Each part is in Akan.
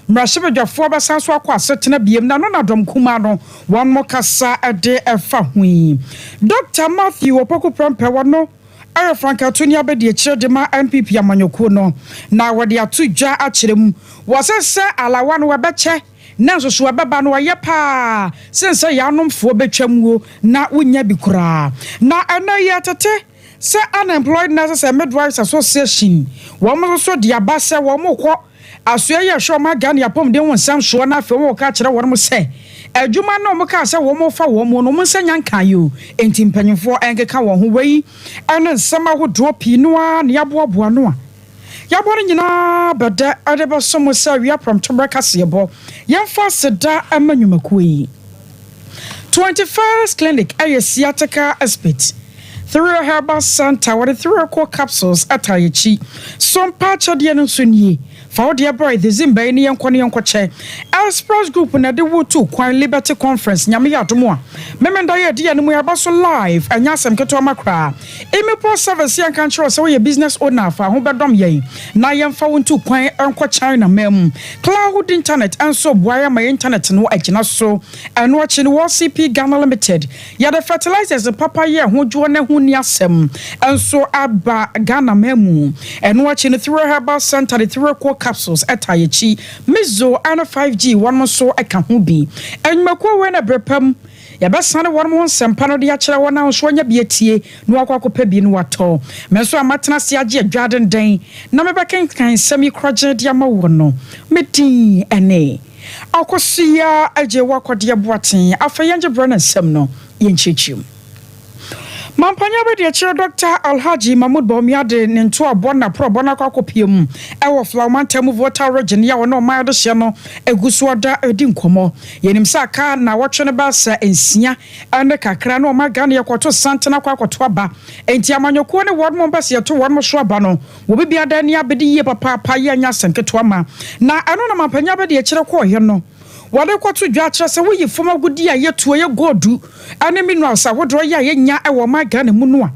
mrashebedwafo basan so akwa setena biem na no nadom kuma no won mo kasa ade efa hui Dr. Matthew Opoku Prempe wono Ayo Franka Tunia bedi chire de ma MPP amanyoko no na wode atudwa akirem wosese alawa no webeche na so webeba no ye pa sense ya nomfo betwamwo na wonya bikura na ana ye tete se unemployed nurses and midwives association wo so dia ba se wo mo kɔ asoya ye hwe ma Ghana yapom de wonsam so na afi wo ka kire wo mo se adwuma no mo ka se wo mo fa wo mo no mo nsanya nkan yo enti mpanyimfo enkeka wo ho wei ene nsama hodo pi no a ne yaboaboa no a yabore nyina beda adeba somo se wia from tobraka sebo yemfa seda amanyumaku yi 21st clinic ayesiataka expert through herbal center with 3 core capsules atayichi Sompa chade no sunye for the boy the zimba ni yankwane yankoche express group na de wotu kwan liberty conference nyame yadomo a memenda ye de no yaba so live anya asem keto makra emi pro service yan kan chiro se we business owner fa ho bedom ye na yemfa wontu kwan enko China mem cloud internet enso boya my internet no agina so eno achi no CP Ghana Limited ya the fertilizers papa ye ho juo na ho ni asem enso aba Ghana memu eno achi no through herbal center the 3 core capsules atayichi mizo ana 5G one so aka ho bi enmako we na brepam ya besane one mo sempa no de akere wona so nya bietie no akwakopa bi no wato menso amatena se age adwaden den na mebeken kan semi kroje de ama wo no medin ene akosia age wakode boaten afenye brana sem no yenchichim Mampanya be de chire Dr. Alhaji Mahmoud Bawumia ne nto abona probona kwakopiem ewo Flaumantam voter region ya wono mayado hye no eguso oda edi nkomo yenim saka na wotwe ne ba sa ensia ane kakra no magane yakoto santena kwakoto aba enti amanyoko ne wodmo ba se to wodmo so aba no wo bibia da ne abedi ye papa pa ye anya sanketo ama na ano na mampanya be de chire ko hye no wade kwato dwa kire se wo yi foma gudi a yetuo ye godu ane minwa sa wodro ya ye nya ewo magane mu no a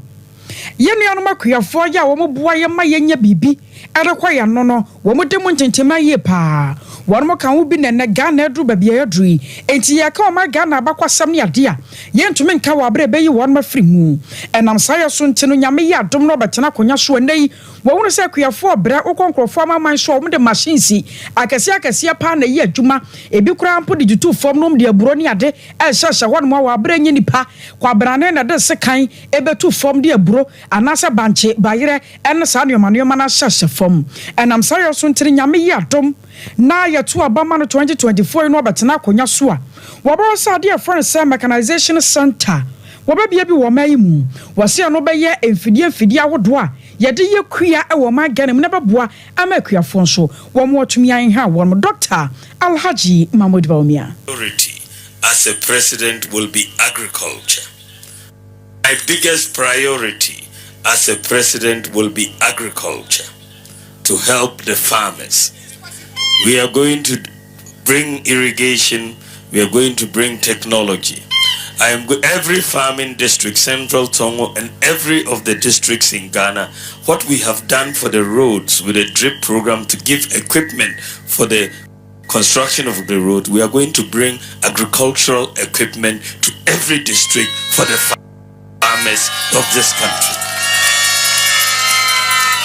ye nuanom akuyafo ya wo moboa ye ma ye nya bibi erekwa ya no no wo modemu ntentema ye pa won mo kan wo bi nene Ghana edru ba bia yedru enti ye ka o ma Ghana abakwasam ne ade a ye ntumi nka wo abre beyi won ma firi mu enam saye so ntino nyame ye adom no betena konya so nei wo hunu se akuyafo obre ukonkrofo amaman so wo de machines akese pa na ye adwuma ebi kura mpo digital form no de aburo ne ade ehye won mo wa abre nyi nipa kwa brane na de sekan ebetu form de aburo anase banche bayire ene sa ne omanioma na hyehye form enam saye so ntino nyame ye adom na yetu abama no 2024 no betena konya so a wobro sa de friend say mechanization center wobabia bi wo mai mu wose no be ye emfidie awodo a yede ye kua e wo magane mu na beboa ama akuafo nso wo mo otumi an ha wo Dr. Alhaji Mahmoud Bawumia. Priority as a president will be agriculture. My biggest priority as a president will be agriculture, to help the farmers. We are going to bring irrigation, we are going to bring technology. Every farming district, Central Tongo, and every of the districts in Ghana, what we have done for the roads with a drip program to give equipment for the construction of the road, we are going to bring agricultural equipment to every district for the farmers of this country.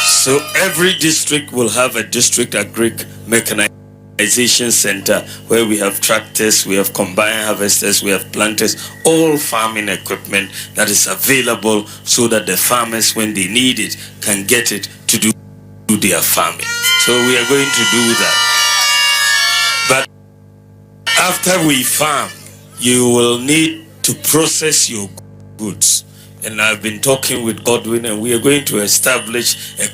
So every district will have a district agric mechanization center where we have tractors, we have combine harvesters, we have planters, all farming equipment that is available so that the farmers, when they need it, can get it to do their farming. So we are going to do that. But after we farm, you will need to process your goods. And I've been talking with Godwin, and we are going to establish a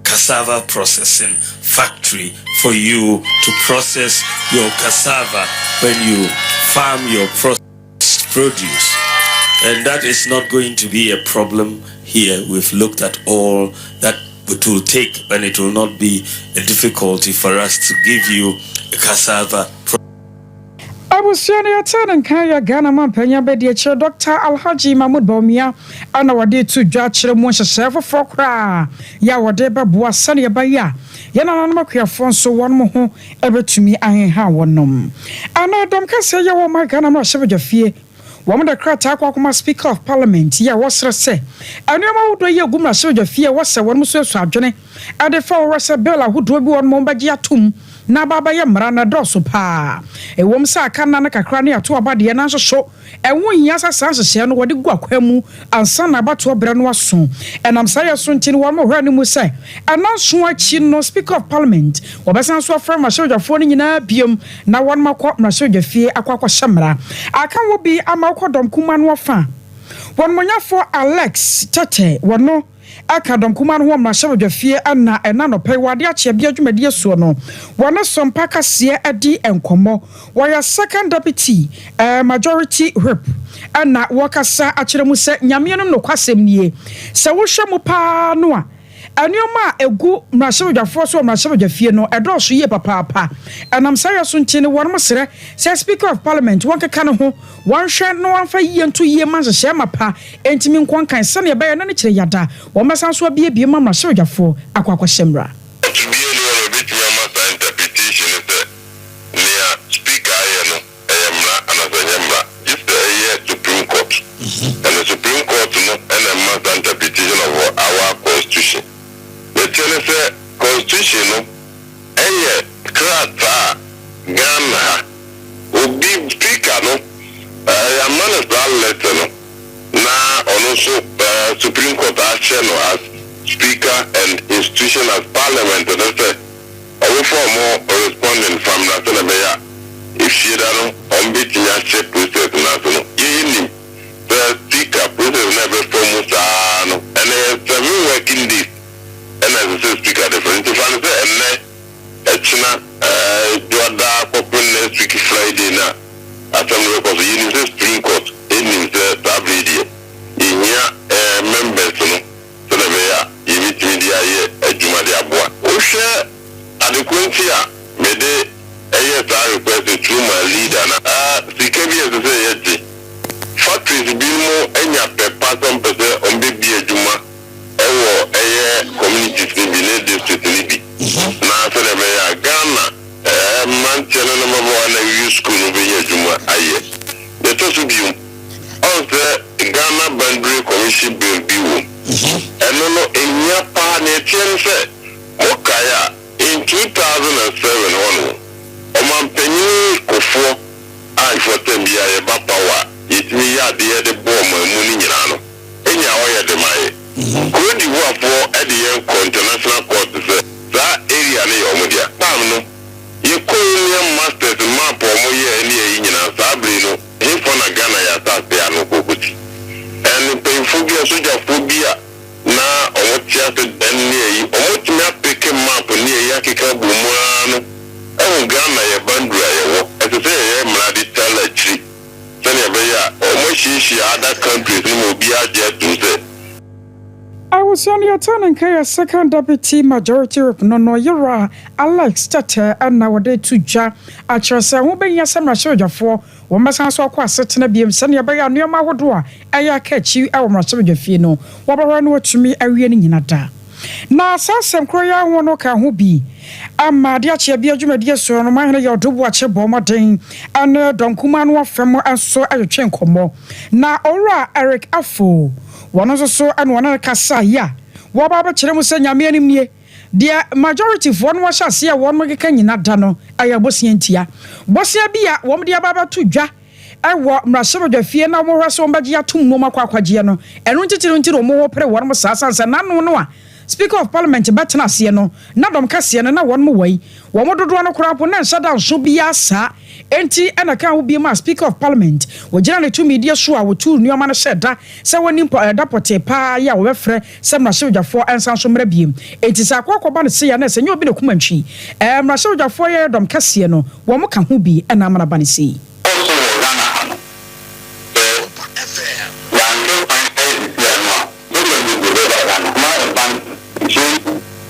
cassava processing factory for you to process your cassava when you farm your produce. And that is not going to be a problem here. We've looked at all that it will take, and it will not be a difficulty for us to give you a cassava Abusiani Atan Kaya Ghana Mampanya Bedi Dr. Alhaji Mahmoud Baumia ana wade to judge mo hyehyɛ for kra ya wade ba boa sane ba ya yana nanma kwiafo nso won mo ho ebetumi ahenha wonom ana dom ka se ya wo ma Ghana ma hyebadwafie wo mo da krata akwa speaker of parliament ya wosre se anuama wodo ye gumra hyebadwafie wose won mo so asu adwene ade fa wo se bill ahodo bi won mo bagye atum na baba ye mra na doso pa ewom sa aka na kakra ne ato abade na hyeso ewo hia sasa hyehyɛ no wode gu akwamu ansa na abato obere no aso enam sa yeso ntini wo mo hra ne mu sai ananso achi no speaker of parliament obesan so afra ma hyewdwafo no nyina biom na won makɔ na hyewdwafie akwa hyemra aka wo bi ama kɔdom kuma no afa won monyafo Alex Tete wono akadom kuma no ho ma hyewdwafie ana ena no pɛ wade ache bia dwumadi asuo no wona Sompa kase adi enkomo waya second deputy majority whip ana wakasa akire mu se nyame no no kwasem nie se wo hwɛ mu pa no a anioma egu mrahewdwafo so mrahewdwafie no edoso ye papa enam sayo so ntine won mosere say speaker of parliament won keka no ho won hwɛ no won fa yie nto yie ma hyehyɛ mapa entimi nkwankan sane be na ne kire yada won mesan so bie ma mrahewdwafo akwakwa hyemra Constitution no eye krata Ghana obi speaker no amana letter no na also Supreme Court action no as speaker and institution as parliament and say our form responding from national mayor if she don't on bit ya check process na no yini the speaker process never from no and 7 working days and as a speaker different if I say and china joda open next week Friday na assembly of the University Supreme Court in the video in here members no so na be ya meet media here adwuma de aboa o hwe adequency a me de request through my leader na sikabi as say yeti factories bi mo enya pepa some person on be bi adwuma ewo communities ni bi ne district ni bi na so na be ya Ghana manchene no mo na use school no be adwuma aye the to so bi also Ghana boundary commission bill bi wo eno no enya pa na tien se okaya in 2007 one Omanpenyi kofo I for tembia ye bapawa yitimi ya de bomb mu ni nyina no enya oye de mai ko di wo afo e de international court se that area ne yo mu dia pam no ye ko ni masters map o mo ye ni e nyina sabri no e for na Ghana ya ta se anu kokuti en penfobia soja phobia na o tia se den ni e o timi apeke map ni e ya keka bu mu anu Ghana ye bandura ye wo ese ye mradi talachi sene be ya o mo shishi other countries ni mo bi aje to say I was on your turn and carry a second deputy majority rep no yera Alex Tete and now day to ja a chesa who be yes some for one masan so kwa setena biem sene be ya nneoma hodo a eya catch you our mrasewdwafie no wobara no atumi awie ni nyina da na sasem kroya wono ka ho bi ama de ache bia dwumadi so no mahene ya odobo ache bomoden ane donkuma no afem aso ayetwe nkomo na ora Eric Afo wono so ane wona kasa ya wo ba ba kire mu se nyame anim nie de majority fo no hya se ya won mogeka nyina da no aya bosia ntia bosia bia wo de ababa to dwa ewo mrasewdwafie na mo hwese wo bagye atum no makwakwagye no eno ntitiro mo ho pere won mo sasansa nanu no a Speaker of Parliament betena ase no na dom kase no na won mo wai wo mo dodo no kora po na nsada nso bia sa enti ena kan wo bia ma Speaker of Parliament wo gina ne to media so a wo tu nuoma no hyeda se woni dapote pa ya wo befre se mrasewdwafo ensan so mra biem enti sa akwakoba no se ya na se nyo bi ne kumantwi mrasewdwafo ye dom kase no wo mo ka ho bi ena amana ba ne sei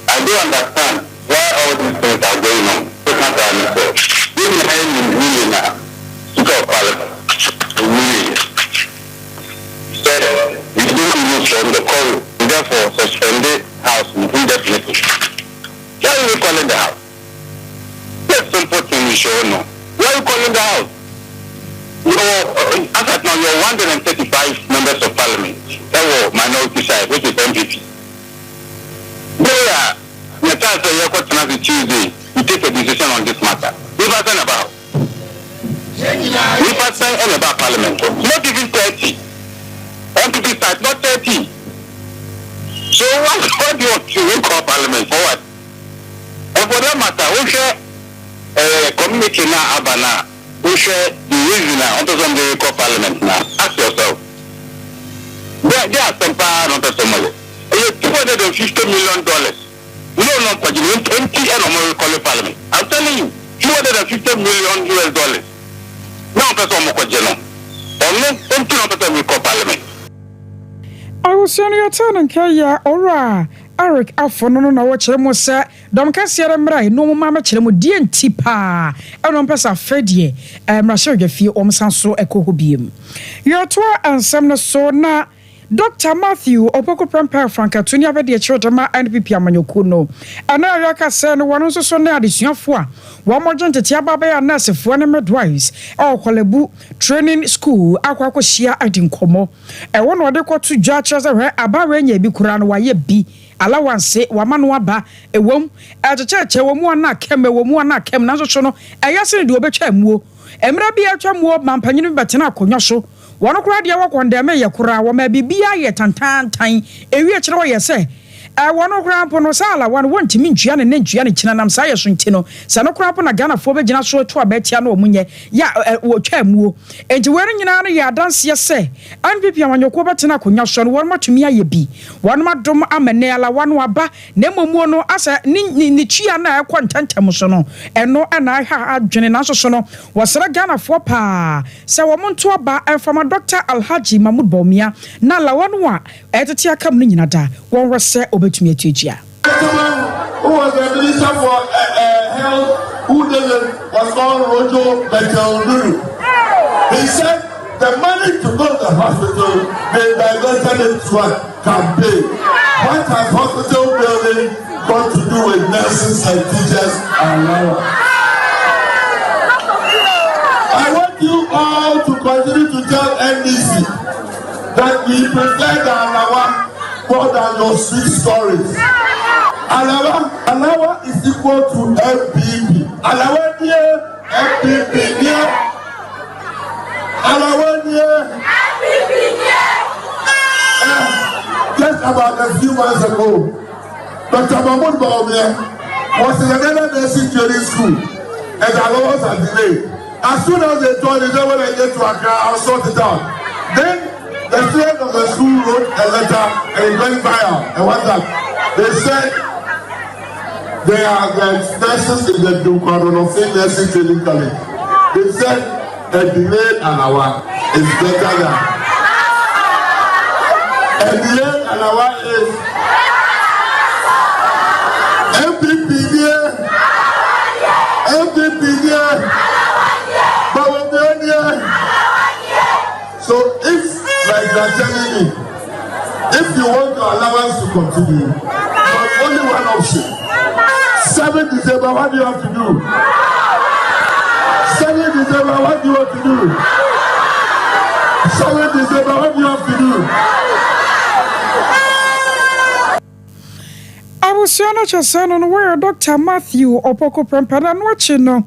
I do understand why all these things are going on. Really now, because show no. Why are you calling the house? As at now, you're 135 members of parliament. That was minority side, which is MPP. There, the chance that you're going to Tuesday, you take a decision on this matter. We've been about. We've been about parliament. Not even 30. MPP side, not 30. So what do you want to call parliament for what? And for that matter, we share community now, Abana. We share the reason now, until somebody call parliament now. Ask yourself. There are some power on the Somali. $250 million. No, not for you. 20 and more call parliament. I'm telling you, $250 million US. Now, that's all more general. Or no, 20 we call parliament. I was saying your turn and Kaya, ora. Eric Afono na watchere mo se dom ka siere mrai no ma ma chere mo die ntipa e no pesa fedie mrahye odwafie omsanso ekoho biem your to ansem no so na Dr. Matthew Opoko Prempeh Franka Tuni abedi chirotama NPP amanyoku no ana yaka se no wono so so na adesuafo a wo moje ntete ababa ya nursefo ne midwives kwalebu training school akwakohia adinkomo wo no de kwotu dwa cheze hwe abawe nya bi kura no waye bi allowance wamano aba ewom echecheche womu ana kem womu ana kem na so no eyase de obetwa muo emra bi atwa muo mampanyinu betena akonwa so wono kura de wakonde me yakura wo ma bibia ye tantantan ewie kire wo ye se wono kura mpo no sala wono wontimi ntua ne ntua ne kina nam sa ye so ntino se no kura mpo na Ghana fo begina so to abetia na omunye ya wotwa muo enti were nyina no ya dance ye se NPP amanyoko betena akonwa so no wono matumi aye bi wono madom amane ala wono aba na momuo no asa ni tua na ekwantantem so no eno na ha adwene na so no wosere Ghana fo pa se wo monto aba enfama Dr. Alhaji Mahmoud Bawumia na la wono a etete akam no nyina da won wese obetumi atugia who was the minister for health who was called Rojo Betelnuru. He said the money to go to the hospital, they diverted it to a campaign. What has hospital building got to do with nurses and teachers and lawyers? I want you all to continue to tell NDC that we prefer the Alawa more than your sweet stories. Alawa is equal to MPP. Alawa near MPP near. Alawa near MPP near. Just about a few months ago, Dr. Mahmoud Bawumia was in another nursing training school, and the allowance are delayed. As soon as they told me when I get to Accra, I'll sort it out. Then the student of the school wrote a letter and it went viral. And what's that? They said they are the nurses in the Dukwanonofi Nursing Training College. They said a delayed an hour is better than a delayed an hour is MPP there, MPP there, Bawumia. So if, like they are telling me, if you want your allowance to continue, there's only one option. 7 December, what do you have to do? 7 December, what do you have to do? 7 December, what do you have to do? I was saying that your son on where Dr. Matthew Opoko Prempeh and watching no.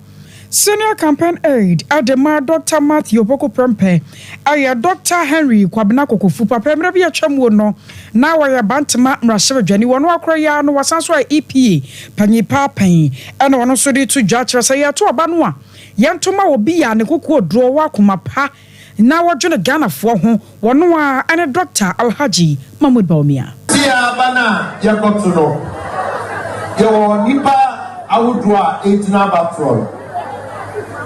Senior campaign aide Adema Dr. Matthew Opoko Prempeh aya Dr. Henry Kwabena Kokofu papa mra bi atwam no na waya bantama mrahye dwani wono akora ya no wasanso a EPA panyipa pan e na wono so de to dwa kire say ya to oba no a yentoma obi ya ne kokko dro wa komapa na wodwene Ghana fo ho wono a ane Dr. Alhaji Mahmoud Bawumia tia bana Jacob to no yo nipa awudua 18 patrol.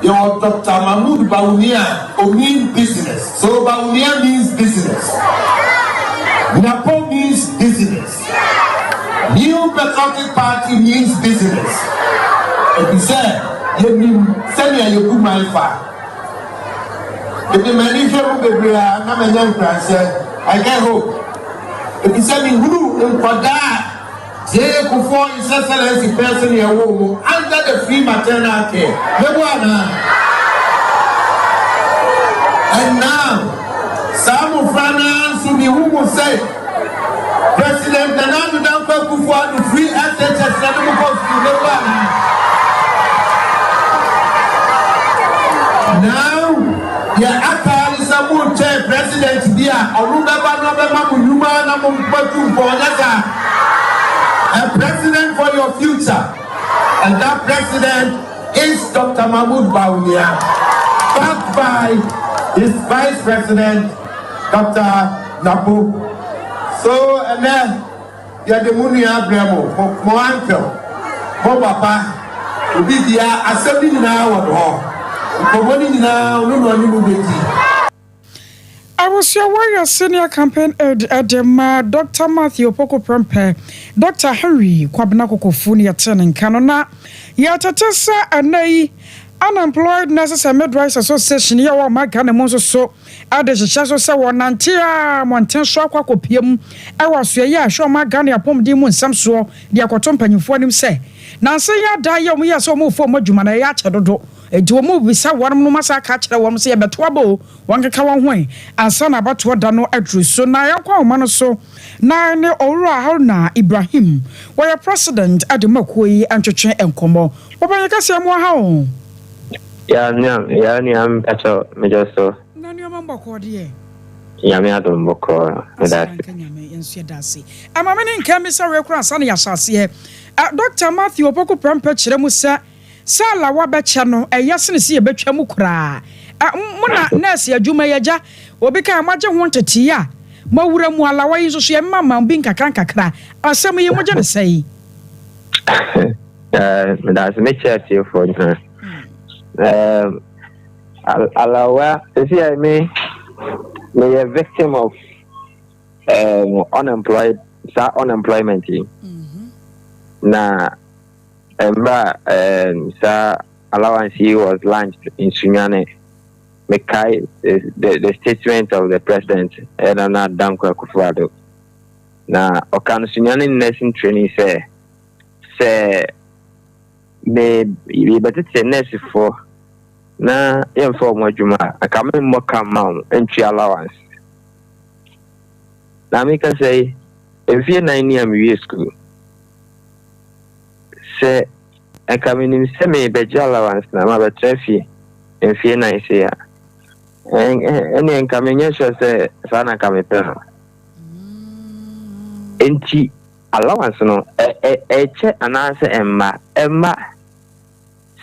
Your Dr. Mahmoud Bawumia means business. So Bawumia means business. Napo means business. New Patriotic Party means business. If you say, you mean send me a good man far. If you manage I can hope. If you send me who in Koda, Jay Kufo is excellency person here under get a free maternal care. And now, some finance will be who will say, President Nana Danko Kufuor the free assets as now, your Akal is a good chair, President Dia, or a president for your future. And that president is Dr. Mahmoud Bawumia, backed by his vice president, Dr. Nabu. So, and then, you are the Munia Bremo, my uncle, my papa, will be there assembly now at home. I was your warrior senior campaign aide at Dr. Matthew Poko Prempe, Dr. Henry Kwabnako Kofuni attending Canona, Yatatessa and Unemployed Nurses and Midwives Association, Yawa Maganamon so, Ades Chasso Sawa Nantia, Monten Shaka Copium, I was ya, show Magania Pom Dimun Samso, the Aquatompan for him say. Nancy ya die, we are so move for Mojumana Yachadodo. To move with someone no massa catch the one say about trouble, one can come away, and son about what dano address. So now I call man so now Ora Harna Ibrahim, where president at the Mokwe and Church and Combo. What I can say more how? I'm at all, Major so. None your mamma called ye. Yamiadum Boko, that I'm a man in Camisar across Sunny Assassin. Dr. Matthew Poko Prempech Remusa. Sala wabecha no eyase ne se yebetwa mu kura mona nurse adwuma yaja obeka amaje ho ntete ya mawura mu alawa yi so so mama bi nkakra asem yi moje ne sei that's me chat for alawa see I me a victim of unemployment na sir allowance was launched in Sunyane. Mekai the statement of the president and not Danko Kufuor. Na Okan Sunyane nursing training say may be better to nurse for na inform Juma. I come in more come entry allowance. Now me can say if you're 9 years school. Say I come in semi allowance na ma betrafi en fie na ise ya en coming yes say sana come pe enti allowance no che anase emma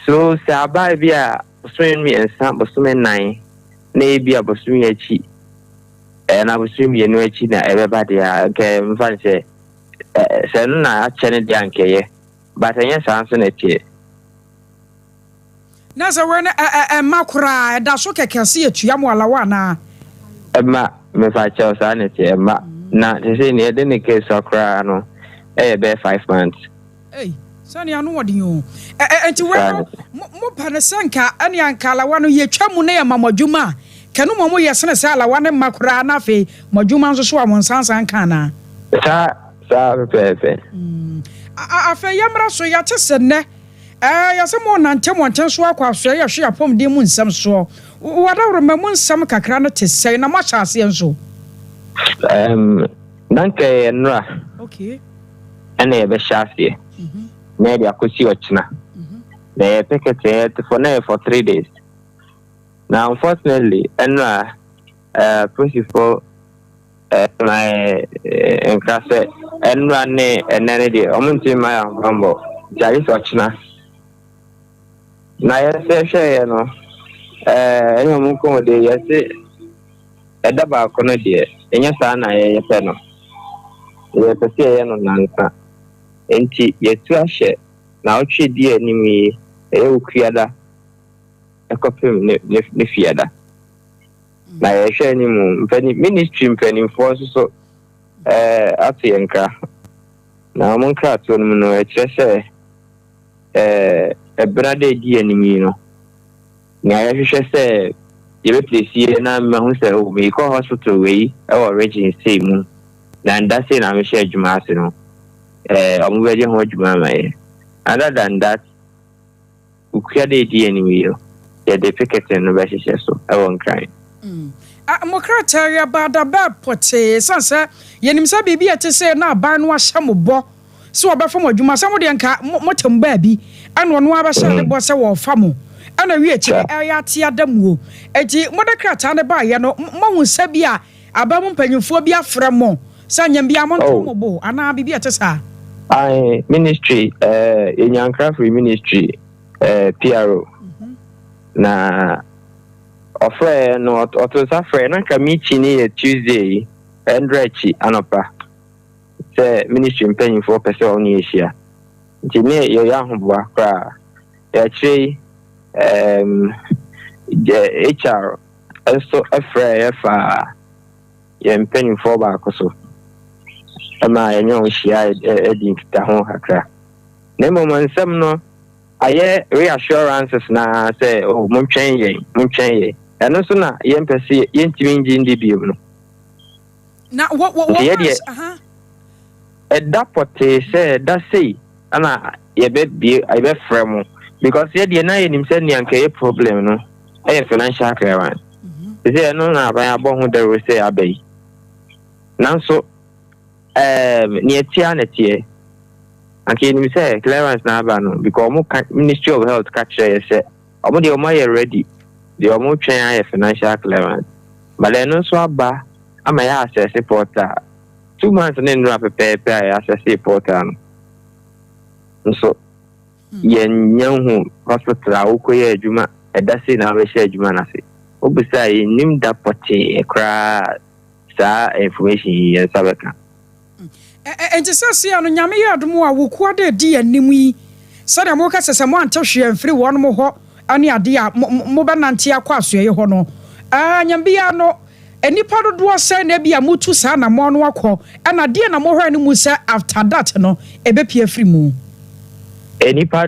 so say abai bia so mi ensa bosume 9 na e bia bosume achi na bosume enu achi na ebeba dia ke mfa say say na a chene dia nkeye. But I yes answer it. Nasa when a macra that's okay can see it Yamwalawana. Emma, me fight your sanity, Emma. Not to say near the case of Crano, bear 5 months. Hey, Sonny, I know what you and to wear Mopanasanka, and Yankala, ye chamune, Mamma Juma. Canu Momo Yasana Sala, one and Macra Nafe, Majuma Swam on Sansan Cana. Sir, perfect. I feel Yamra so ya tesene. Yasamo nantem wanten so akwa so ya hwe apom de mu nsam so. What I remember nsam kakra no te say na ma chase enso. Danke enra. Okay. Ene e be chase. Na dia kosi ochina. Na picket for 3 days. Now unfortunately enra principal my class and run and energy. Omunti my bambo. Jari sochna. Na yese no. Enyo munko de yese. Edaba kono de. Enya sa na ye pe no. Ye pese ye no nanka. Enti yetu ahye. Na otwe di animi ukuada. Ekopem ne fiada. Na yehwe ni mu ministry mpani force so atienka na monka to no no ekese brade di animi no na yehwe se ye be place na ma hu se o me ko hospital we e o region say mu na ndase na me share adwuma ase no omu beje ho adwuma mai other than that ukua de di anyway ya de picket no be hye so e won kran mokrataria bada ba pote sansa yenim sa bibia te se na aban no ahya mobo so obefam adwuma sa mo de nka motem ba bi ano no aba hya de bo se wo famo ana wi echi ya ate adamuo enti modakrata ne ba ye no mahu sa bi a aba mo mpanyimfo bi afra mo sa nyam bi amonto mo bo ana bibia te sa I ministry Enyankra free ministry PRO na ofre no otosa frɛ na ka meeting ni Tuesday Endrachi anopa se ministry mpanyimfo pese oni ehia nti ne yo ya hoboa kra ya chei HR also afre fa ya mpanyimfo ba akoso ama enyo hia edin kita ho hakra na momentum no aye reassurances na say oh montwen ye eno so na ye mpese ye ntimi ngi ndi biom no na what that pote say that say ana ye be fremo because ye de na ye nim say ni anka ye problem no e financial clearance say no na ba abo ho there say abai nanso ni etia na tie anka ni say clearance na aba no because mo Ministry of Health catch say omo de omo ye ready the omo twen aye financial clearance but no so aba ama ya access portal 2 months na nra pepe aye access portal no so yen nyahu hospital awokoye adwuma edase na we share adwuma na se obisa ye nim da pote ekra sa information ye sabeka enti sase anu nyame ye adomo a wokuwa de di anim yi sada mo ka sese mo ante hwe mfiri won mo ho ani ade a mo ba nante akwa asoye ho no nyambe ya no enipa dodo se na bia mutu sa na mo no akọ na de na mo hwa ni mu se after that no ebe pia free mu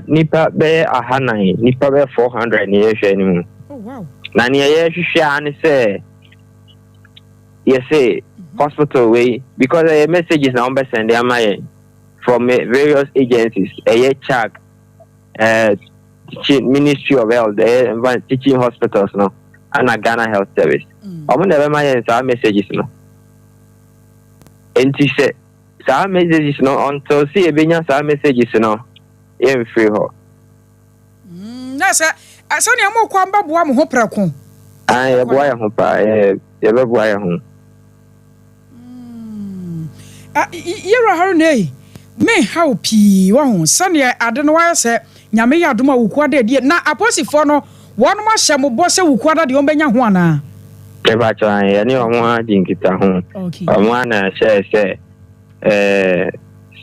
nipa be ahanan nipa be 400 ni ye hwe ni mu oh wow na ni ye hwehwe ani se yes say hospital way because messages na on be send am from various agencies check Ministry of Health teaching hospitals no and Ghana Health Service omo never my some messages no enti say some messages no until see ebenya some messages no em free ho na say asani am kwa mbaboa mo ho prako ye boa ye ho pa ye be boa ye ho yero haru nei me how pi wa ho sane ade no wa se nyame ya adoma wukuwa de na aposifo no wonu ma hye mo bo se wukuwa da de on benya ho ana e ba chan ye ni omo adin kita ho omo ana se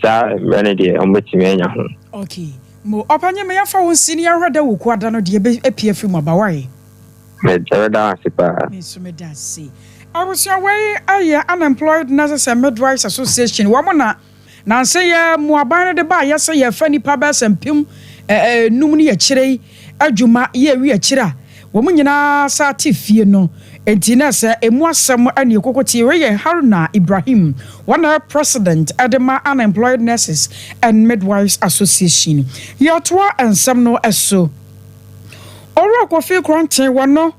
sa benedi on betimi enya ho okay mo opanye me ya fa won sini ya hwada wukuwa da no de epia fi mo ba wai me da asipa me so me da si abusia wai aye unemployed nurses and midwives association wo mo na nse ye mo aban de ba ye se ye fa nipa ba sempim num ni akire adwuma ye wi akira wo munyina sa tifie no enti na se emu asem ani kokoti we ye Haruna Ibrahim one president Adema Unemployed Nurses and Midwives Association yotwa ensem no eso oro kofi kronten wono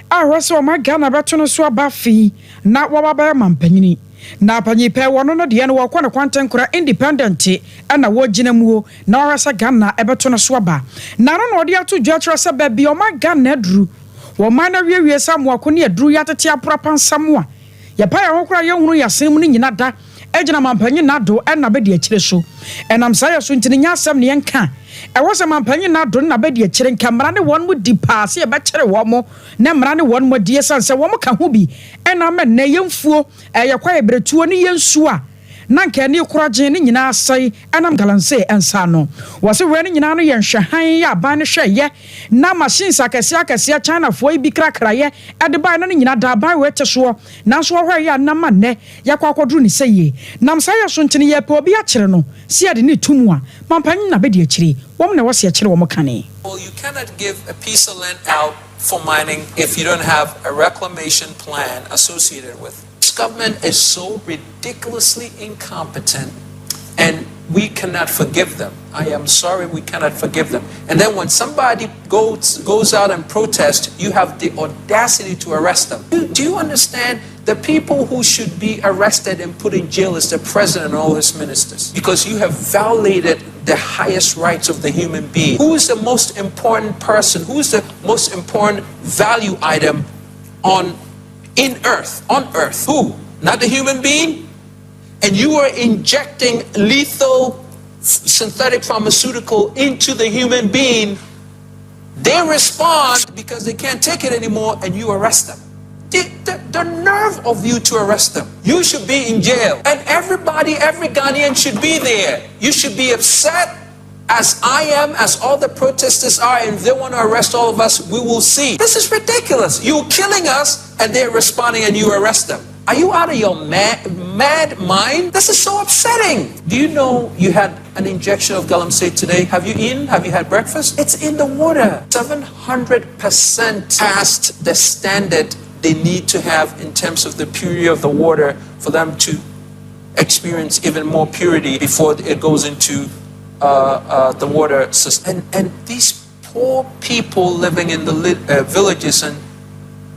arese o magana beto no so abafi na wababa mampanyini na panyipe wono no de no wakɔ ne kwanten kora independent na wogina muo na orasa Ghana ebeto no so aba na no ode ato dwa kyerɛ sɛ ba bi o magana aduru wo man na wiewie sam wako ne aduru yatete apropa nsam a ye pa ya hokora ye hunu yasem no nyina da egina mampanyi na do na be de akire so enam sa ya so ntini nya asem ne yenka ewo se mampanyi na do na be de akire nkamra ne won mu di paase ye be kire wo mo na mra ne won mo die sanse wo mo ka ho bi ena me na yemfuo ye kwa ebretuo ne yensu a na nka ne koraje ne nyina asai enam galanse ensa no wo se we ne nyina no ye nhwehan ya ban ne hwe ye na machines akese China fo bi krakra ye ade ban no nyina da ban we teso na so hwe ya na manne ya kwa kodru ne seye nam sa ya so ntene ye pe obi a kire no si ade ne tumu a mampanyi na be de akire wo na wo se akire wo mo kane. Well, you cannot give a piece of land out for mining if you don't have a reclamation plan associated with it. This government is so ridiculously incompetent, and we cannot forgive them. I am sorry, we cannot forgive them. And then when somebody goes out and protests, you have the audacity to arrest them. Do you understand? The people who should be arrested and put in jail is the president and all his ministers, because you have violated the highest rights of the human being. Who is the most important person? Who is the most important value item on earth? Who? Not the human being? And you are injecting lethal synthetic pharmaceutical into the human being. They respond because they can't take it anymore, and you arrest them. The nerve of you to arrest them. You should be in jail. And every Ghanaian should be there. You should be upset, as I am, as all the protesters are, and if they want to arrest all of us, we will see. This is ridiculous. You're killing us, and they're responding, and you arrest them. Are you out of your mad mind? This is so upsetting. Do you know you had an injection of galamsey today? Have you eaten? Have you had breakfast? It's in the water. 700% past the standard they need to have in terms of the purity of the water for them to experience even more purity before it goes into the water system. And these poor people living in the villages, and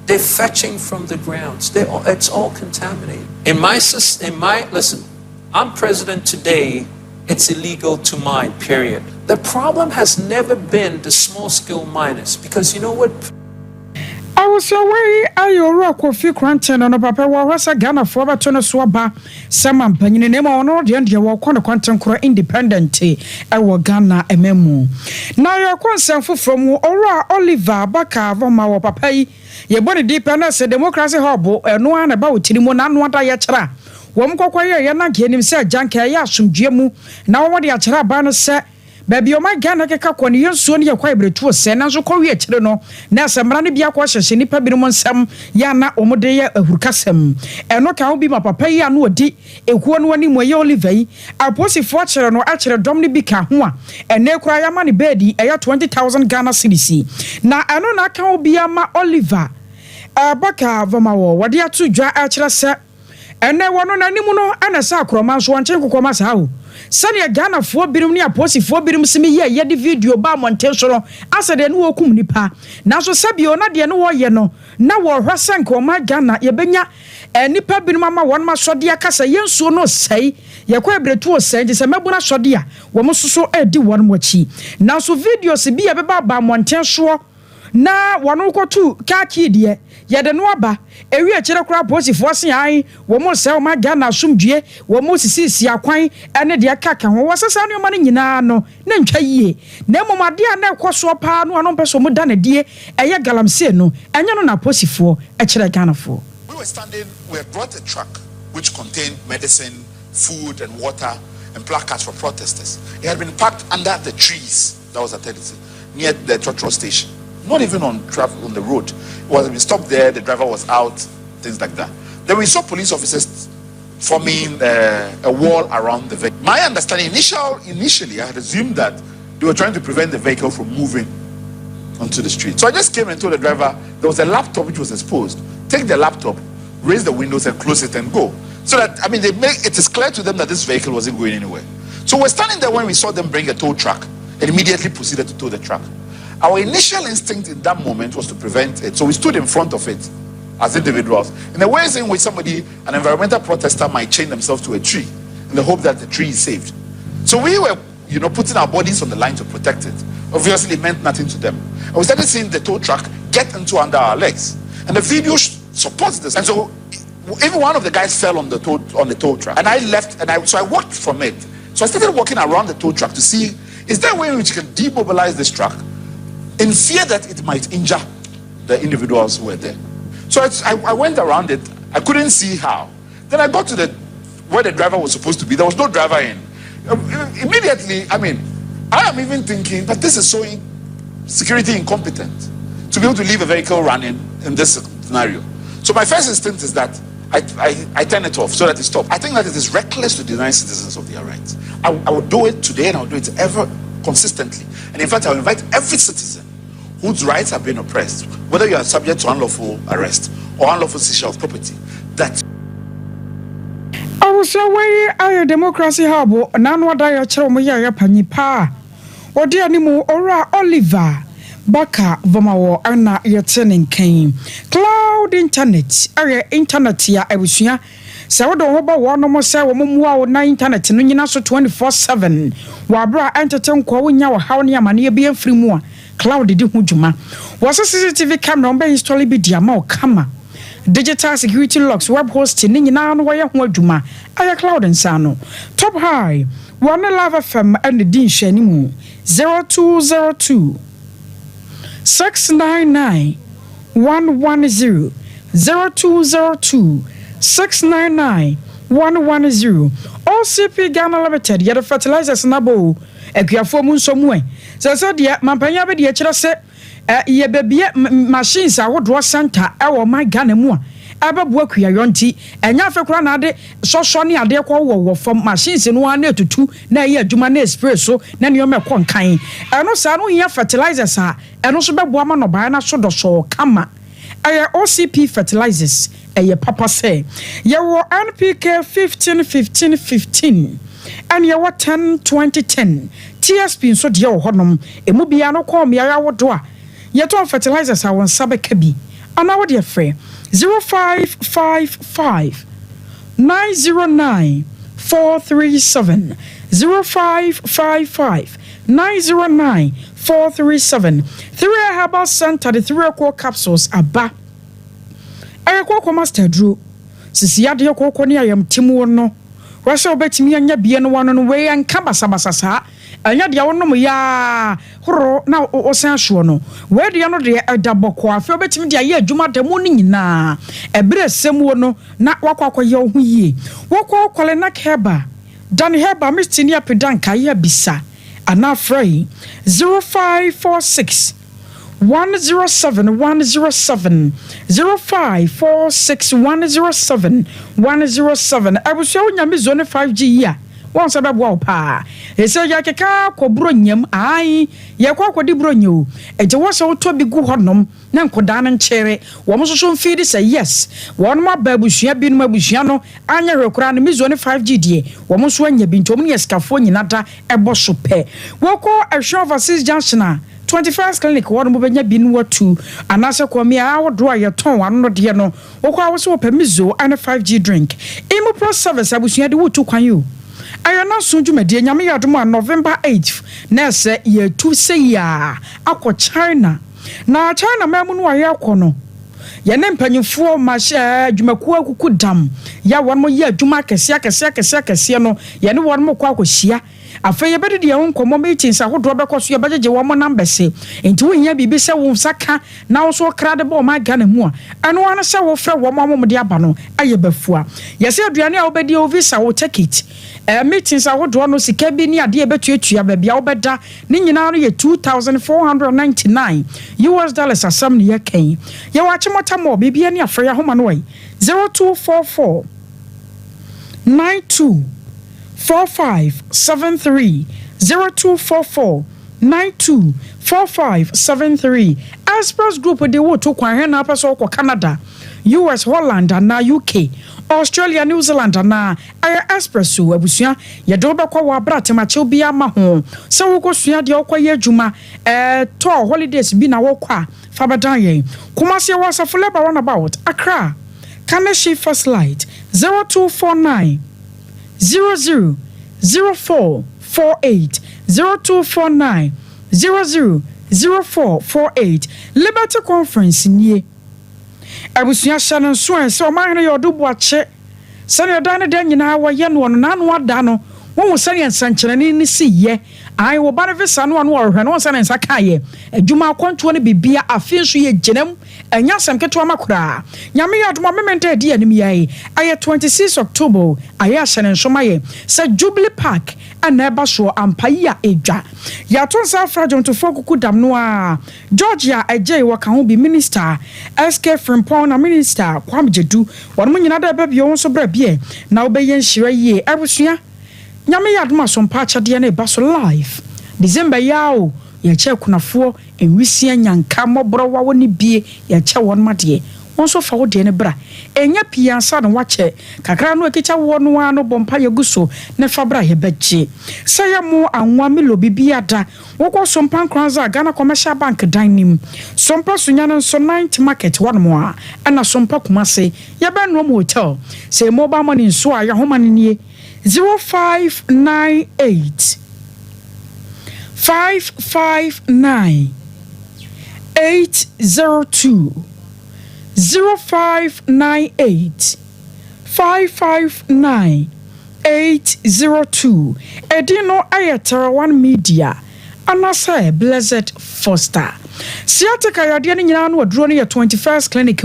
they're fetching from the grounds. It's all contaminated. Listen, I'm president today. It's illegal to mine, period. The problem has never been the small-scale miners, because you know what? I was away. I rock of few quarantine on a papa was a Ghana for a ton of swaba. Some penny name on all the end you walk on a quantum cura independent. I will Ghana a memo. Now you're concerned from Ora Oliver Baka Voma Papa. Ye body deep and us a democracy hobble, and no one about Timon and what I yatra. Womko Yanaki and himself, Janka Yasum Jemu. Now what the Achara banner said. Baby, my Ghana when you soon your quite to a send as a Korea children. Now some money be a question, any pebble some Yana Omodea Hukasem. And not can be my papa and what di a one way olive. I'll post a fortune or actually Domini Bicahua and no cry money beddy a 20,000 Ghana CDC. Now I know not can be a ma Oliver. Baka Vomawo, what dear two dry actually sir. And there were no animal and a sacroman so one check comas how. Sanya Ghana 4 birum ni aposi 4 birum simi ye de video ba montenso asa de no okum nipa na so sabio na de no wo ye no na wo hwasa nko ma Ghana ye benya nipa birum ama won ma sode akasa yensuo no sei ye kwa ebretu o sei je se mebuna sode a wo mososo edi won mochi na so videos bi ye beba ba montenso na wano kotu kaki de ye de no aba ewi a kire kura posifo se an wo mo se o ma Ghana asomdue wo mo sisi akwan ene de kaka ho wo sesa ne o ma ne nyina no na ntwa yie na momade a na ekoso pa no ano peso mo da na die eye galamse no enye no na posifo e kire Ghana fo. We had brought a truck which contained medicine, food and water and placards for protesters. It had been parked under the trees that was at near the Trotro station. Not even on the road. It was we stopped there, the driver was out, things like that. Then we saw police officers forming a wall around the vehicle. My understanding initially, I had assumed that they were trying to prevent the vehicle from moving onto the street. So I just came and told the driver there was a laptop which was exposed. Take the laptop, raise the windows and close it and go. So that, it is clear to them that this vehicle wasn't going anywhere. So we're standing there when we saw them bring a tow truck and immediately proceeded to tow the truck. Our initial instinct in that moment was to prevent it. So we stood in front of it as individuals in the ways in which an environmental protester might chain themselves to a tree in the hope that the tree is saved. So we were, putting our bodies on the line to protect it. Obviously, it meant nothing to them. And we started seeing the tow truck get into under our legs. And the video supports this. And so even one of the guys fell on the tow truck. And I left, so I walked from it. So I started walking around the tow truck to see, is there a way in which you can demobilize this truck in fear that it might injure the individuals who were there. So I went around it. I couldn't see how. Then I got to where the driver was supposed to be. There was no driver in. Immediately, I am even thinking, but this is so security incompetent to be able to leave a vehicle running in this scenario. So my first instinct is that I turn it off so that it stops. I think that it is reckless to deny citizens of their rights. I will do it today and I will do it ever consistently. And in fact, I will invite every citizen whose rights have been oppressed, whether you are subject to unlawful arrest or unlawful seizure of property, that so way aye democracy habo nanu adaya chere mo ya panyi pa odi animu ora Oliver Baka Vomawo ana yetene nkan cloud internet aye internet ya abusua se wodo ho ba wo no mo se wo momuwa wo na internet no nyina so 24/7 wa bra entete nko wo nya wo haw ne amane bi afri mu a cloud di hu djuma wo CCTV camera on be install bi dia ma o kama digital security locks web hosting ni nyina no wo ye ho adwuma aya cloud nsano top high one love fm and din hwani mu 0202 699 110 0202 699 110 OCP Ghana Limited yet fertilizers nabo ekuafo mu nsomu se de mampanya be de kire se ye bebie machines awodo center e wo my Ghana mu ababu akua yonti enya afekura na ade soso ne ade kwa wo fom machines no ana etutu na ye adwuma na spray so na ne yoma ekon kan eno sa no hia fertilizers a eno so bebo ama no baa na so do so kama OCP fertilizers eye papa say ye wo NPK 15 and ye wo 10 TSP so de wo honom emu bia no kom ya wodo a ye to fertilizers a won sabe kabi ana wo de frɛ 0555 909 437 0555 909 437 3 herbal center the 3 core capsules aba ayekoko master dro sisi ade yekoko ne ayam timu no wase obetimi anya bie no wano no we anka basabasasa anya de wonom ya horo na osan hwo no we de no de edaboko afi obetimi de aye adwuma demo ni nyina ebere semu no na wakwakoye ho yie wokokole na keba dan heba mistini apedanka ya bisa ana free 0546 107 107 0546 107 107 abusia onyame zone 5G ya won se bebo opa ese ya keka kobro nyam ai ye kwa kwodi bro nyu eje wo se to bi gu honom na nkoda na nchere wo mo so mfidi say yes won ma babusua bi no mabusua no anya hwekura no mi zone 5G die wo mo so anya bi ntom ne skafo nyina da ebo so pe wo ko ehwe overseas junction 21st clinic won mo benya bi no watu anase komi a wodo a yeton wano no de no wo ko awo so pemizo and 5G drink imo pro service abusua de wotu kwan yo ayana sunjumade nyame yadom November 8th na se ye tu se ya akọ China na China mamu no aye akono ye ne mpanyimfo ma adwumaku akuku dam ya won mo ye adwuma kese no ye ne won mo kwa akohia afa ye bede de ye nkomo meetings ahodo bekoso ye bejeje wo mo numbers enti wo hia bibi se wo saka na wo so krade bo ma Ghana mu a eno wana se wo frɛ wo mo de aba no aye bafua ye se aduane a wo bedi o visa wo ticket meetings ahodo no sika bi ni ade e betuatua ba bia wo beda ni nyina no ye $2,499 asam ne ye kan ye wa chemota mo bibia ni afre ya homa no wai 0244 92 4573 0244 92 4573 Express Group de wo to kwan he na peso ko Canada US Holland na UK Australia New Zealand na Expresso abusua ye do be kwa wa bratemache bia ma ho se wo ko sua de okwaye adwuma to holidays bi na wo kwa fa badan ye Kumasi was a full about Accra Kaneshi First Light 0249 00 0448 0249 00 0448 Liberty Conference nie abusuya shanon so so mahene yodo boache sane dan de nyina wa ye no na no ada no wo sane nsankyerene ni si ye ai wo bare visa no no hwe no sane nsa kaye adwuma akonto ne bibia afi so ye genam anya semketo makura nyame yadoma mementa di anim yae aye 26 October aye ahene nsomaye se Jubilee Park ana eba so ampaya edwa ya to nsa frajon to fokuku dam no a Georgia ejey waka ho bi minister SK Frimpong na minister Kwamjedu wonmo nyina da ba bio so bra bie na obeyen hira yie abusua nyame yadoma Sompa achade na eba so live December yao ya che kunafo enwisia nyanka mobro wa woni bie ya che won made wonso fa wo de ne bra enya piansa no wache kakra no akicha wo no ano bompa yeguso ne fa bra ye beje say mo anwa melo bibia da wokọ Sompa Nkranza Ghana Commercial Bank dining Sompa sunya no so 9th market one mo a na Sompa Kumase ye ba no hotel say mobile money so a ya homa ne 0598 559 802 0598 559 802 Edino Ayatara One Media Anasa Blessed Foster Siateka yade ne nyina no aduro ne 21st clinic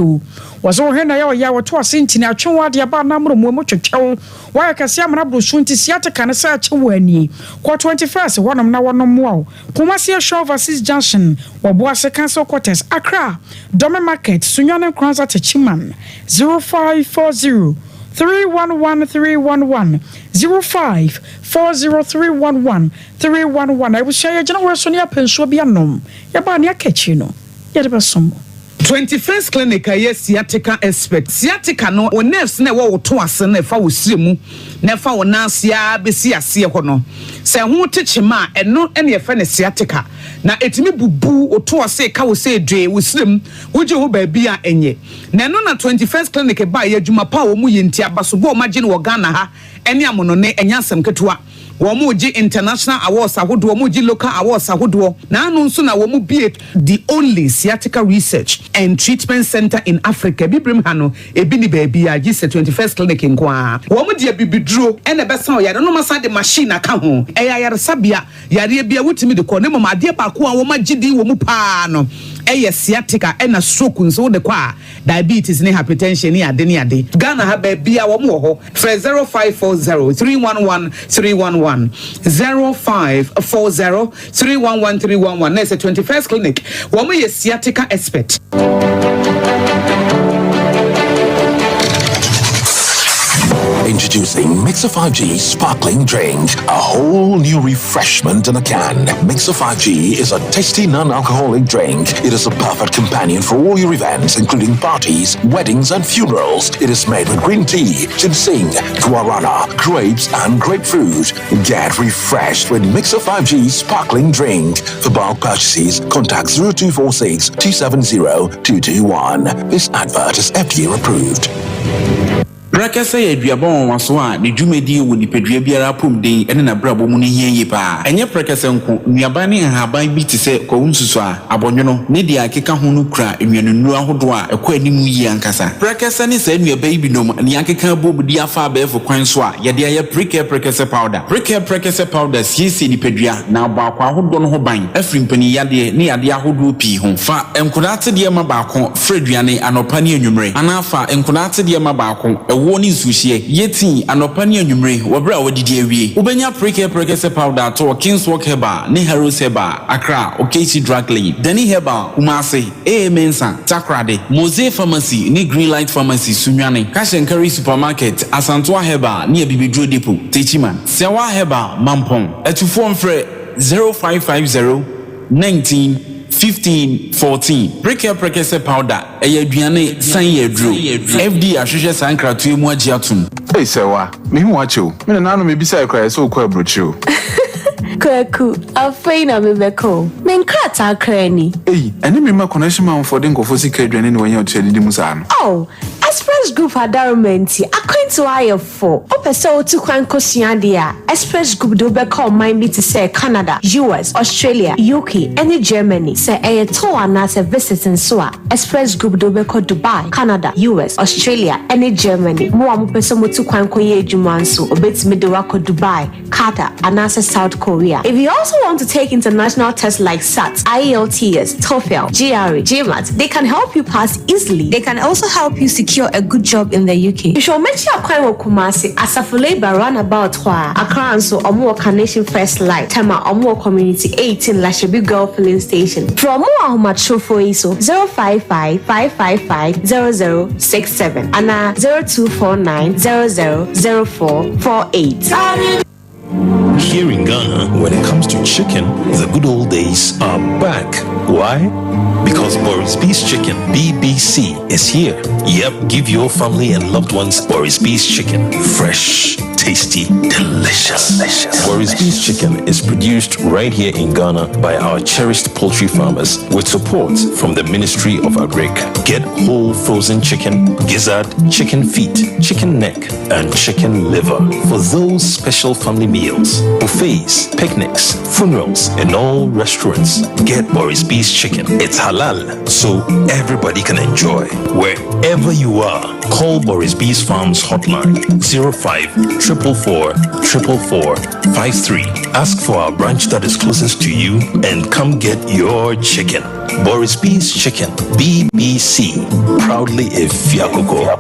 was on hena ya wato asinti na atwenwa de ba na mro mu twetwew wa kase amana brosunti siateka ne sa achewo ani kwa 21st wonom na wonom wo Kumasi Show vs Junction Wabuase Council Quarters Accra Dome Market Sunyane Nkranza Techiman 0540 311 0540 311 I will share your general sonia penso bianom ya ba ne akachi no ya de besom 21st clinic yes sciatica expert sciatica no o nerves na wo to ase na fa wo siremu na fa wo nansia besi ase ho no se ho techema eno ene ye fa ne sciatica na etimi bubu o to ase ka wo se dwe wo sirem wo je ho ba bia enye na eno na 21st clinic ba ye adwuma pa wo mu ye ntia baso bo magine wo Ghana ha ene amono ne enyasem ketewa Womuji international awards ahodo womuji local awards ahodo na anu nso na womu be the only sciatica research and treatment center in Africa bibrim hano ebi ni baby a gise 21st clinic nkwa womu de bibidro ene besa o yare no masa de machine aka ho eya yare sabia yare bia wutimi de ko ne mama de ba ko a womu gidi womu pa no eye sciatica ena stroke nso de kwa diabetes ne hypertension ne ade Ghana ha ba bia womu ho 0540 311 311 0540 311 311 That's a 21st clinic. Woman is sciatica expert. Introducing Mixer 5G Sparkling Drink, a whole new refreshment in a can. Mixer 5G is a tasty non-alcoholic drink. It is a perfect companion for all your events, including parties, weddings, and funerals. It is made with green tea, ginseng, guarana, grapes, and grapefruit. Get refreshed with Mixer 5G Sparkling Drink. For bulk purchases, contact 0246 270 221. This advert is FDA approved. Rakasa ya duabon waso a ne dwumedi wo nipadua biara pomden ene na brabo mu ne hieye pa enye prekasa nko nuaba ne haban bi te se kwunsusu a abonwono ne dia akeka ho no kura enwanunu ahodo a ekwa animu yi ankasa prekasa ne sa nuaba yi binom ne akeka bobudi afa abefo kwan so a ye de ya prekasa powder siesi nipadua na abakwa ahodo no ho ban afrimpani yade ne yade ahodo pi ho fa enkodate de ma baako freduane anopa ne anwumre anafa enkodate de ma baako woni suhie yeti anopa ne anwumre wobra wodidi awie ubenya prekasa powder to Kingswalk Heba ne Heroes Heba Accra Okesi Drug Lane Dani Heba Kumase Mensa Takrade Mose Pharmacy ne Greenlight Pharmacy Sunwane Kashenkari Supermarket Asantoa Heba ne Bibidro Depot Techiman Sewa Heba Mampong etufo mfre 0550 19 15 14 prekasa powder aduane san yedro FD ahwehwe sankratu emu agiatum hey sewa me hu acho me na no me bisa ekra so kwa brochu Kwaku, afeina mebeko. Menkrata krani. Hey, eni me ma connection ma for den kofo sika aduane ne wanya otwe didi musa no. Oh, Express Group adarumenti akwantu ayefo. Opese otu kwan kosua dia. Express Group do be call mind be to say Canada, US, Australia, UK, and Germany. Say a tour na se visiting so a Express Group do be call Dubai, Canada, US, Australia, and Germany. Mo amopese motu kwan koye adwuma nso obetimi de wako Dubai, Qatar, and South Korea. If you also want to take international tests like SAT, IELTS, TOEFL, GRE, GMAT, they can help you pass easily. They can also help you secure a good job in the UK. You should make sure you Kumasi Asafo Labor roundabout Accra and so Omo Carnation First Light, Tema Omo Community 18 Lashabi Girl Filling Station. From Omo Macho for ISO 055 555 0067 and 0249 000448. Here in Ghana, when it comes to chicken, the good old days are back. Why? Because because Boris Beef's Chicken, BBC, is here. Yep, give your family and loved ones Boris Beef's Chicken. Fresh, tasty, delicious. Boris Beef's Chicken is produced right here in Ghana by our cherished poultry farmers with support from the Ministry of Agric. Get whole frozen chicken, gizzard, chicken feet, chicken neck, and chicken liver for those special family meals, buffets, picnics, funerals, and all restaurants. Get Boris Beef's Chicken. It's halal, so everybody can enjoy. Wherever you are, call Boris Beef's Farms hotline 05 444 53. Ask for our branch that is closest to you and come get your chicken. Boris Beef's Chicken, BBC, proudly a Fiakoko.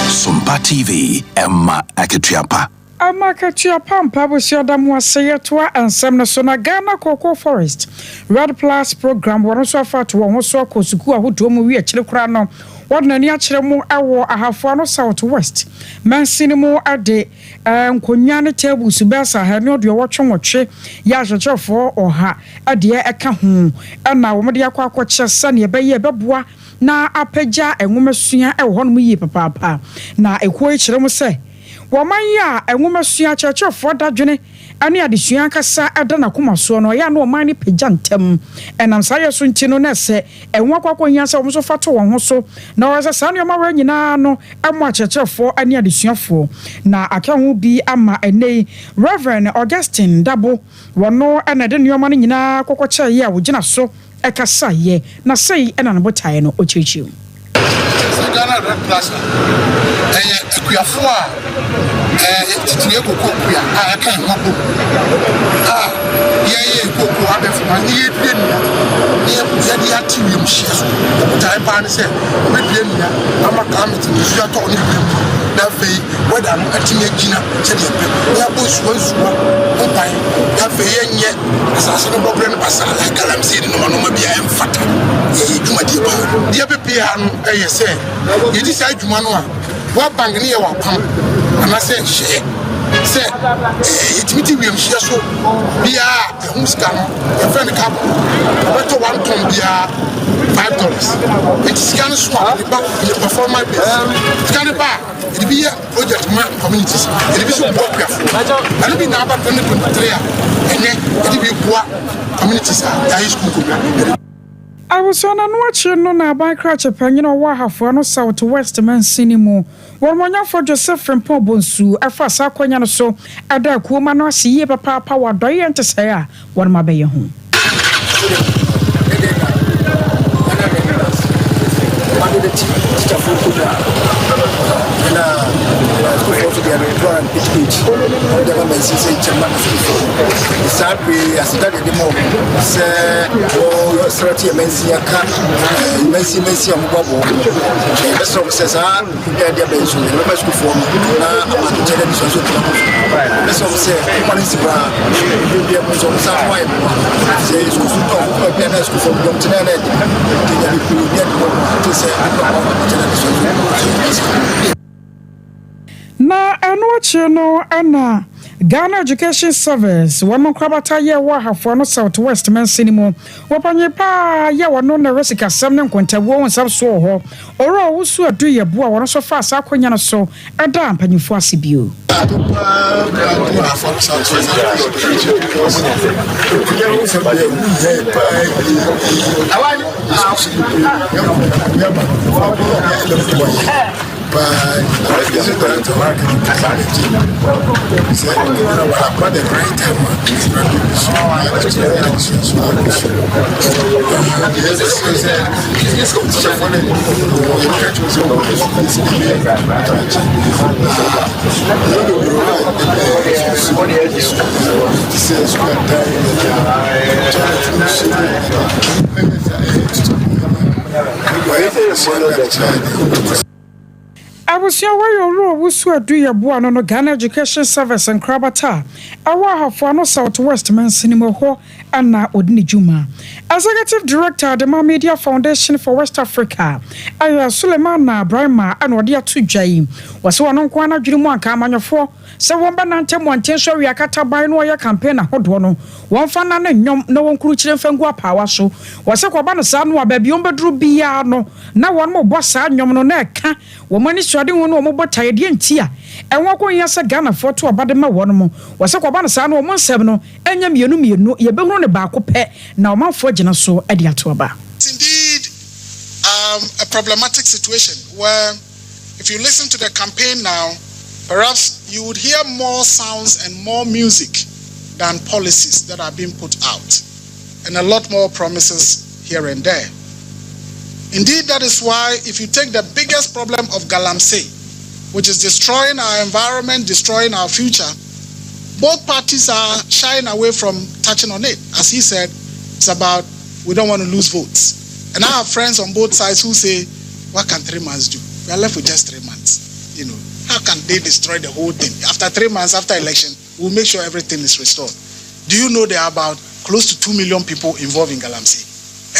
Sompa TV, Emma Aketiapa. Amakatiapa mpabusi adamu aseyetwa ansem no so na Ghana Cocoa Forest Red Plus program wono so afato wo so akosuku ahodo mu wi akire kura no wodnani akire mu ewo ahafo no South West mansini mu ade nkonwa ne tables besa ha ne odo wotwe ya hwehwefo oha ade eka ho na wo mede akwakoche sane ebeye beboa na apagya enwomesua ewo hono mu yi papa na ekuo akire mu se Wamanya enwomesua chechefo dadwene ane adesua kasa ada na komaso no ya na oman ne pagya ntem enam saye so ntino na se enwa kwakonya se omso fato won ho so na wasa sanu ma wa nyina no emo chechefo ane adesuafo na aka ho bi ama enei Reverend Augustine Dabo wono ene de nyoma no nyina kokoche ye a wogina so ekasa ye na sei ena no botae no ochichi Ghana Red Plus Kuya titire kokoko ya aka ho bo yeah, go out of my near the activity of shares. The time pan said, I'm a comment in the shot on that way, whether I'm a teenager, said the Bush was one by that way, yet, assassin of Brand Passar, like I'm saying, no one will be a fat. The other piano, I say, you decide to Manoa, what bank near one pump, and I said, shit. Say, it's meeting with share so be a Muscano, a friend couple, but to one ton be $5. It's kind of swap the back in the performance base. It's kind of bad. It be a project man communities. It be so popular. I don't be now about 2023, and then it be poor communities at high school. I was on and watching no by Cratch Pen, you know, Waha no South West Man Cinema. One more for Joseph from Pobonsu, a fast Aquaniano so, a dark woman or see papa power doyen to say, one my bay home. Na anoche no ana Ghana Education Service one more krabata ye wa hafo no South West Man Cinema wopanye pa ye wono na resika sam ne nkonta wo nsam so ho oro wusu adu ye bo a wono so fa asa akonya no so ada ampanyifo asebio I was your way or wusu adu ye bo no Ghana Education Service and krabata awa hafo no South West Man Cinema ho ana odini juma Executive Director the Media Foundation for West Africa Aya Suleiman na Brahma and odi atudwai wase wono kwa na dwiri mu anka amanyofo se won ba nantem wantenso wi akata ban no ya campaign ahodo no won fa na nyom na won kuru kire mfangu apawa so wase kwa no sa no abaabi on beduru bia no na won mo bo sa nyom no na eka wo mani suade won no mo bo tayede ntia enwo ko nya se Ghana foto abade ma won mo wase kwa no sa no mo nsem no enya mienu ye behuru ne ba ko pe na o manfo gina so ade ato ba. It's indeed a problematic situation where if you listen to the campaign now, perhaps you would hear more sounds and more music than policies that are being put out, and a lot more promises here and there. Indeed, that is why if you take the biggest problem of Galamsey, which is destroying our environment, destroying our future, both parties are shying away from touching on it. As he said, it's about we don't want to lose votes. And I have friends on both sides who say, what can 3 months do? We are left with just 3 months. You know, how can they destroy the whole thing? After 3 months, after election, we'll make sure everything is restored. Do you know there are about close to 2 million people involved in Galamsey?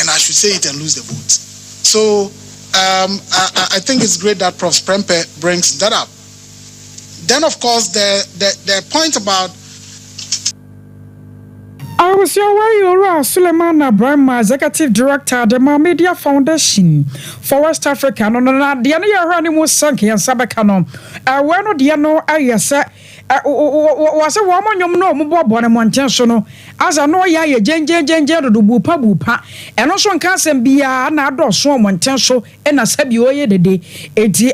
And I should say it and lose the votes. So I think it's great that Prof. Prempe brings that up. Then, of course, the point about I was your way, Suleiman Brahma, Executive Director, the Media Foundation for West Africa. No, the other running was sunk and Sabacano. When no, dear, no, I said, was a woman you know, Mobile Montensono, as I know, ya, Jen, do bupa, and also can't be another so Montenso, and I said you the day,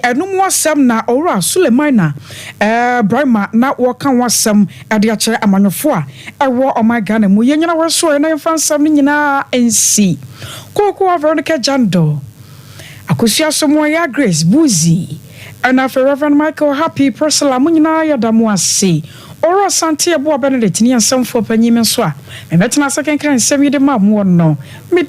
and no more some na or Suleiman Brahma, not walking was some at the chair among your four. I wore on my gun. Muyenya wa so na yɛmfa nsam nyina ensi koko Veronica Jando akosia somo ya Grace Buzi ana Reverend Michael Happy Priscilla munyina ya damu ase oro sante ebo benedict ni nsɛmfo panyim nso a mebɛtena second kan nsɛm yi de ma mo no medi